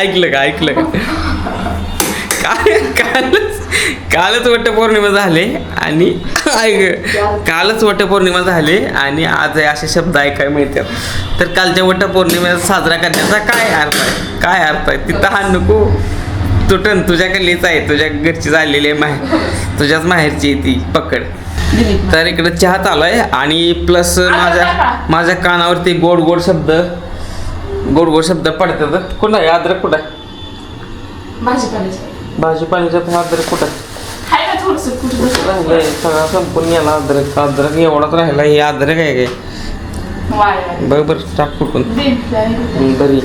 ऐकलं का कालच वटपौर्णिमा झाले आणि कालच वटपौर्णिमा झाले आणि आज असे शब्द ऐकायला मिळतात. तर कालच्या वटपौर्णिमेला साजरा करण्याचा काय अर्थ आहे तिथं हा नको तुटन तुझ्याकडलीच आहे, तुझ्या घरची झालेली आहे, तुझ्याच माहेरची ती पकड. तर इकडे चहा चालू आहे आणि प्लस माझ्या कानावरती गोड गोड शब्द पडतात. कुठं आहे अद्रक? कुठं आहे भाजीपाल्याच्या अद्रक? कुठं राहिलंय? सगळा संपून गेला अद्रक एवढाच राहिला. हे अद्रक आहे काय? बरोबर टाक फुटून बरी.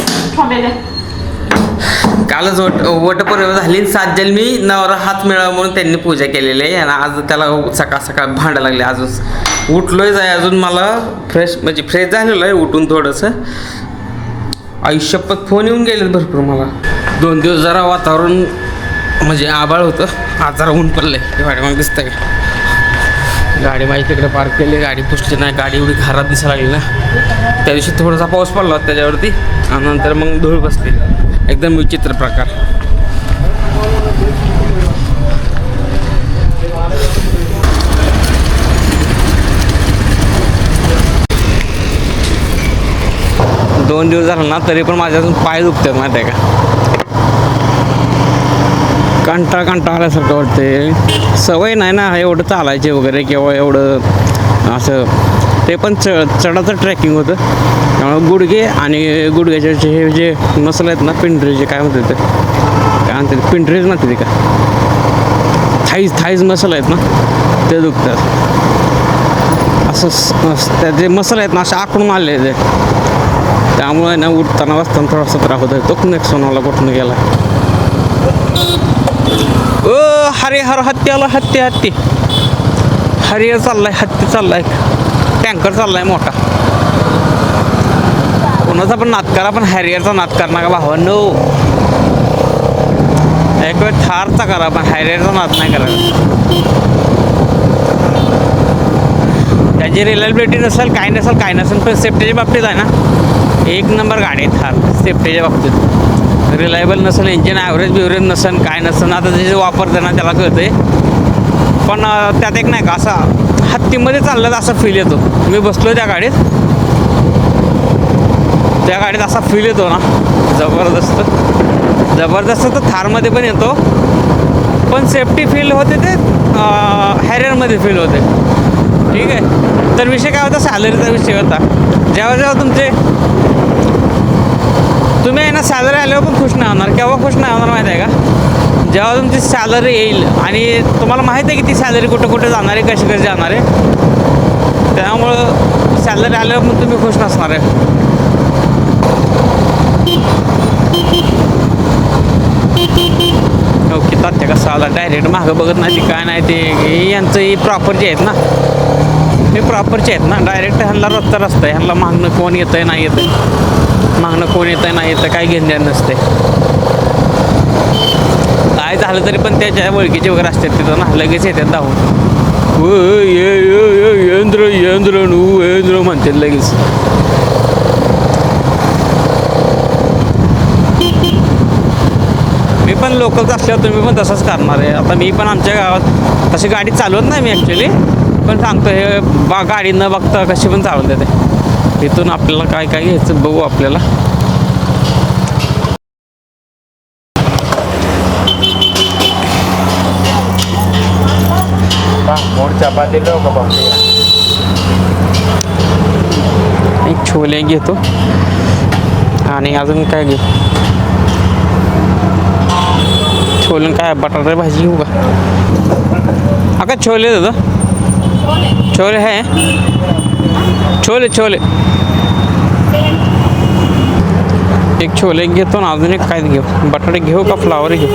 कालच वटपौर्णिमा झाली. 7 जन्मी नवरा हात मिळावा म्हणून त्यांनी पूजा केलेली आहे आणि आज त्याला सकाळ भांडा लागले. अजून उठलोय जाय, अजून मला फ्रेश झालेलं आहे उठून थोडंसं. आयुष्यपत फोन येऊन गेलेत भरपूर मला. 2 दिवस जरा वातावरण आबाळ होतं, आज जरा ऊन पडलंय. गाडी मग दिसतंय का? गाडी माझी तिकडे पार्क केली, गाडी पुसली नाही. गाडी एवढी खराब दिसायला लागली ना. त्या दिवशी थोडासा पाऊस पडला होता त्याच्यावरती आणि नंतर मग धूळ बसली. एकदम विचित्र प्रकार. दोन दिवस झाला ना तरी पण माझ्या अजून पाय दुखतात माहिती आहे का. कंटाळा आल्यासारखं वाटते. सवय नाही ना एवढं चालायचे वगैरे किंवा एवढं असं. ते पण चढाचं ट्रेकिंग होतं त्यामुळे गुडघे आणि गुडघ्याचे हे जे मसल आहेत ना, पिंढरीचे काय म्हणतात ते, काय म्हणतात पिंढरीच म्हणते ते का, थाईज मसल आहेत ना ते दुखतात. असं त्याचे मसल आहेत ना असे आखडून आले ते. त्यामुळे ना उठताना बसताना थोडासा त्रास होत आहे. तो नेक्स्ट सोनाला कुठून गेला. हरे हर हत्ती हरिहर चाललाय, हत्ती चाललाय, टँकर चाललाय मोठा. कोणाचा पण नाद करा पण हॅरियरचा नाद करा का भावांनो. एक वेळ थारचा करा पण हॅरियरचा नाद नाही करायचा. त्याची रिलायबिलिटी नसेल काय नसेल पण सेफ्टीच्या बाबतीत आहे ना 1 नंबर गाडी आहे थार. सेफ्टीच्या बाबतीत रिलायबल नसेल, इंजिन ॲव्हरेज नसेल काय नसेल. आता जे वापरते ना त्याला कळतंय. पण त्यात एक नाही का असा हत्तीमध्ये चाललं असा फील येतो. मी बसलो त्या गाडीत असा फील येतो ना जबरदस्त. तर थारमध्ये पण येतो पण सेफ्टी फील होते ते हॅरियरमध्ये फील होते. ठीक आहे. तर विषय काय होता, सॅलरीचा विषय होता. जेव्हा तुम्ही आहे ना सॅलरी आल्यावर पण खुश नाही होणार. केव्हा खुश नाही होणार माहीत आहे का, जेव्हा तुमची सॅलरी येईल आणि तुम्हाला माहीत आहे की ती सॅलरी कुठे जाणार आहे, कशी जाणार आहे. त्यामुळं सॅलरी आल्यावर पण तुम्ही खुश नसणार आहे. ओके तात्या कसा आला डायरेक्ट मागं बघत नाही ती काय नाही. ते यांचं ही प्रॉपर जे आहेत ना, हे प्रॉपरचे आहेत ना. डायरेक्ट ह्यांना रस्ता आहे. ह्यांना मागणं कोण येतं आहे नाही येतं काय घेणं नसते. काय झालं तरी पण त्याच्या ओळखीचे वगैरे असतात तिथं ना, लगेच येतात धावून. येंद्र म्हणतात लगेच. मी पण लोकलच असल्यावर तुम्ही पण तसंच करणार आहे. आता मी पण आमच्या गावात तशी गाडी चालवत नाही मी ॲक्च्युली, पण सांगतो हे गाडी न बघता कशी पण चालवत देते. इथून आपल्याला काय घ्यायचं बघू आपल्याला. एक छोले घेतो आणि अजून काय घेऊ. छोले काय बटाटा भाजी घेऊ का. का छोले दादा, छोले है, छोले एक छोले घेतो ना. अजून एक काय घेऊ, बटाटे घेऊ का फ्लावर घेऊ.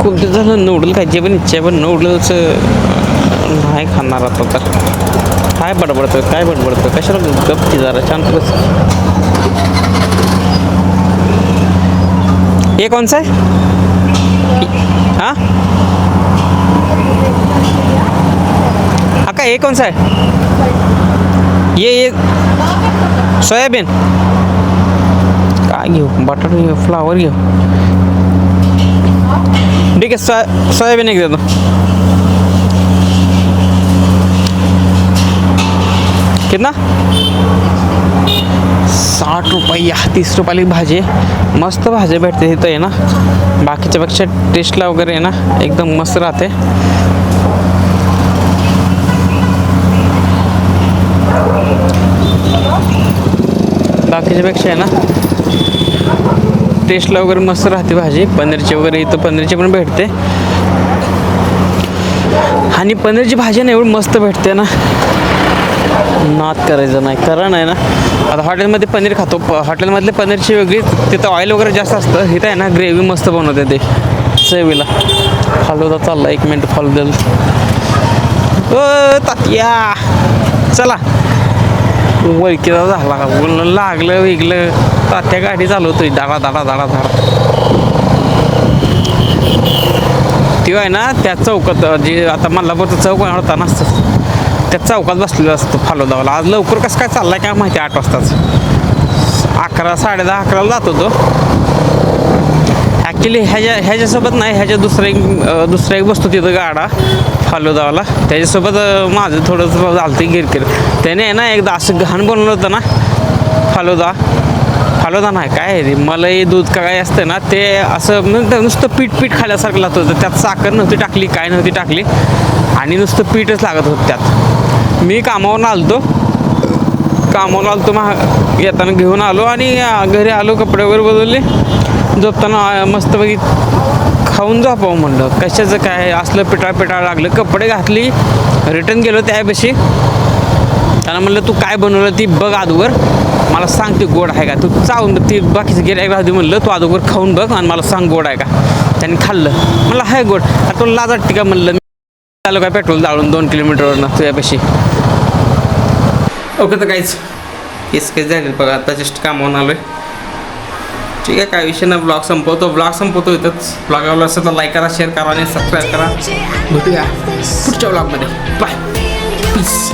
कोणते झालं नूडल खायची पण इच्छा आहे, पण नूडल्स नाही खाणार आता. तर काय बडबडतं कशाला गप्पी जरा शांत बस. ये कौन सा है? हाँ काय हे कोणचं आहे ये सोयाबीन काय घेऊ बटाटा घेऊ फ्लावर घेऊ ठीक आहे सोयाबीन एक देतो कितना 60 रुपये 30 रुपयाला भाजी मस्त भाजी भेटते इथं आहे ना बाकीच्यापेक्षा टेस्टला वगैरे आहे ना एकदम मस्त राहते बाकीच्यापेक्षा आहे ना टेस्टला वगैरे मस्त राहते भाजी पनीरची वगैरे इथं पनीरची पण भेटते आणि पनीरची भाजी ना एवढी मस्त भेटते ना नाद करायचं नाही कारण आहे ना आता हॉटेलमध्ये पनीर खातो हॉटेलमधले पनीरची वेगळी तिथं ऑइल वगैरे जास्त असतं इथं आहे ना ग्रेव्ही मस्त बनवते ते चवीला फालुदा चालला 1 मिनिट फालुदा तात्या चला वळकीचा झाला लागलं वेगळं तात्या गाडी चालवतोय दाडा दाडा दाडा दाडा ती आहे ना त्या चौकात जे आता मल्हापूरचं चौक होता नसतं त्या चौकात बसलेलं असतं फालुदावाला आज लवकर कसं काय चाललाय काय माहिती 8 वाजताच 11 10:30 11ला जातो तो ॲक्च्युली ह्याच्यासोबत नाही ह्याच्या दुसरा एक बसतो तिथं गाडा फालुदावाला त्याच्यासोबत माझं थोडंसं झालं गिरकिर त्याने आहे ना एकदा असं घाण बनवलं होतं ना फालुदा नाही काय आहे रे मलाई दूध का काय असतं ना ते असं नुसतं पीठ खाल्यासारखं लागत होतं त्यात साखर नव्हती टाकली काय नव्हती टाकली आणि नुसतं पीठच लागत होतं त्यात मी कामावरून आलतो येताना घेऊन आलो आणि घरी आलो कपडे वगैरे बदलले झोपताना मस्तपैकी खाऊन झोपावं म्हणलं कशाचं काय असलं पिटाळ लागलं कपडे घातली रिटर्न गेलो त्यापेशी त्याला म्हणलं तू काय बनवलं ती बघ अगोदर मला सांग ती गोड आहे का तू चावून ती बाकीचं गिऱ्हाईक राहू दे म्हणलं तू अगोदर खाऊन बघ आणि मला सांग गोड आहे का त्यांनी खाल्लं म्हणलं हाय गोड आता तुला लाज वाटते का म्हणलं मी चालू काय पेट्रोल जाळून 2 किलोमीटरवरनं तुझ्यापाशी ओके तर काहीच हेच काही झाले बघा आता जस्ट कामावून आलो आहे ठीक आहे काय विषय ना ब्लॉग संपवतो इथंच ब्लॉग आवडला असेल तर लाईक करा शेअर करा आणि सबस्क्राईब करा भेटूया पुढच्या ब्लॉगमध्ये बाय पीस